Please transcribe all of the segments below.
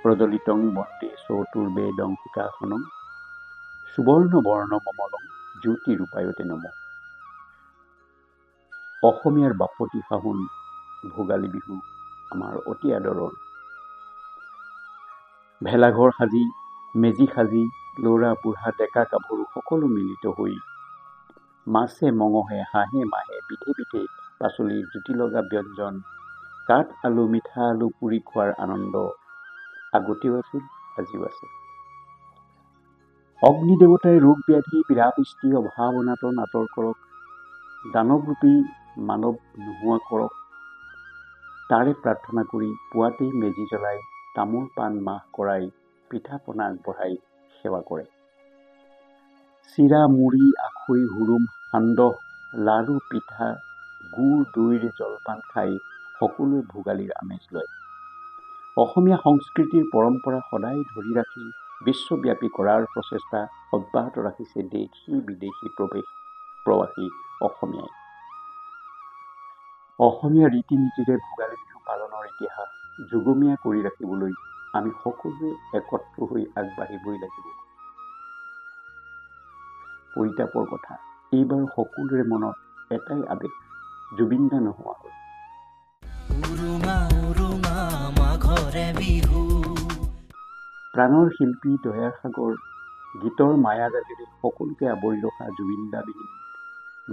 প্ৰজ্বলিতং বন্দে চতুৰ্বেদং শিখাসনং সুবৰ্ণ বৰ্ণ মমলং জ্যোতি ৰূপায়তে নম। অসমীয়াৰ বাপতি সাহোন ভোগালী বিহু আমাৰ অতি আদৰৰ। ভেলাঘৰ সাজি, মেজি সাজি, ল'ৰা বুঢ়া ডেকা গাভৰু সকলো মিলিত হৈ মাছে মঙহে হাঁহে মাহে বিধে বিধে পাচলিৰ জুতি লগা ব্যঞ্জন, কাঠ আলু মিঠা আলু পুৰি খোৱাৰ আনন্দ আগতেও আছিল, আজিও আছে। অগ্নি দেৱতাই ৰোগ ব্যাধি বিৰাপৃষ্টি অভাৱ অনাটন আঁতৰ কৰক, দানৱৰূপী মানৱ নোহোৱা কৰক, তাৰে প্ৰাৰ্থনা কৰি পুৱাতেই মেজি জ্বলাই তামোল পাণ মাহ কৰাই পিঠা পনা আগবঢ়াই সেৱা কৰে। চিৰা মুড়ি আখৈ হুৰুম সান্দহ লাৰু পিঠা গুড় দৈৰে জলপান খাই সকলোৱে ভোগালীৰ আমেজ লয়। অসমীয়া সংস্কৃতিৰ পৰম্পৰা সদায় ধৰি ৰাখি বিশ্বব্যাপী কৰাৰ প্ৰচেষ্টা অব্যাহত ৰাখিছে দেশী বিদেশী প্ৰৱাসী অসমীয়াই। অসমীয়া ৰীতি নীতিৰে ভোগালী বিহু পালনৰ ইতিহাস যুগমীয়া কৰি ৰাখিবলৈ আমি সকলোৱে একত্ৰ হৈ আগবাঢ়িবই লাগিব। পৰিতাপৰ কথা, এইবাৰ সকলোৰে মনত এটাই আবেগ, জুবিন দা নোহোৱা হ'ল। প্ৰাণৰ শিল্পী দয়াৰ সাগৰ গীতৰ মায়াজালেৰে সকলোকে আৱৰি ৰখা জুবিন দা বিহীন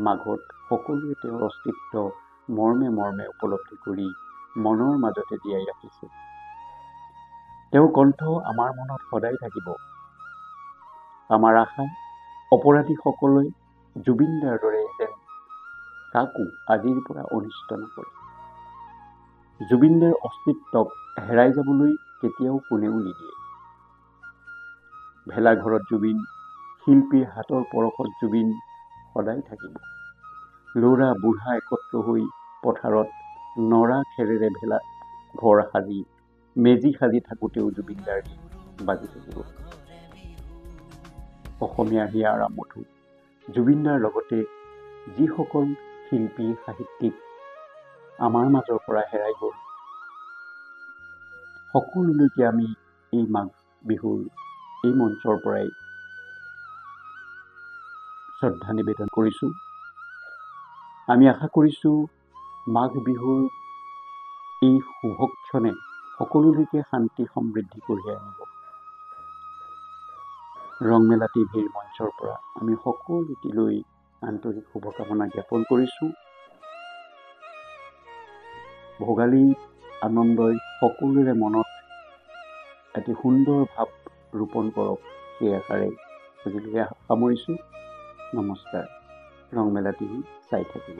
মাঘত সকলোৱে তেওঁৰ অস্তিত্ব মৰ্মে মৰ্মে উপলব্ধি কৰি মনৰ মাজতে জীয়াই ৰাখিছে। তেওঁৰ কণ্ঠ আমাৰ মনত সদায় থাকিব। আমাৰ আশা, অপৰাধীসকলে জুবিন দাৰ দৰে যেন কাকো আজিৰ পৰা অনিষ্ট নকৰে। জুবিন দাৰ অস্তিত্বক হেৰাই যাবলৈ কেতিয়াও কোনেও নিদিয়ে। ভেলাঘৰত জুবিন, শিল্পীৰ হাতৰ পৰশত জুবিন সদায় থাকিব। ল'ৰা বুঢ়া একত্ৰ হৈ পথাৰত নৰা খেৰেৰে ভেলা ঘৰ সাজি মেজি সাজি থাকোঁতেও জুবিনদাৰ গীত বাজি থাকিব। অসমীয়াৰ হিয়াৰ আমঠু জুবিনদাৰ লগতে যিসকল শিল্পী সাহিত্যিক আমাৰ মাজৰ পৰা হেৰাই গ'ল, সকলোলৈকে আমি এই মাঘ বিহুৰ এই মঞ্চৰ পৰাই শ্ৰদ্ধা নিবেদন কৰিছোঁ। আমি আশা কৰিছোঁ মাঘ বিহুৰ এই শুভক্ষণে সকলোলৈকে শান্তি সমৃদ্ধি কঢ়িয়াই আনিব। ৰংমেলা টিভিৰ মঞ্চৰ পৰা আমি সকলোটিলৈ আন্তৰিক শুভকামনা জ্ঞাপন কৰিছোঁ। ভোগালী আনন্দই সকলোৰে মনত এটি সুন্দৰ ভাৱ ৰোপণ কৰক, সেই আশাৰে আজিলৈকে সামৰিছোঁ। নমস্কাৰ। ৰংমেলা টিভি চাই থাকিব।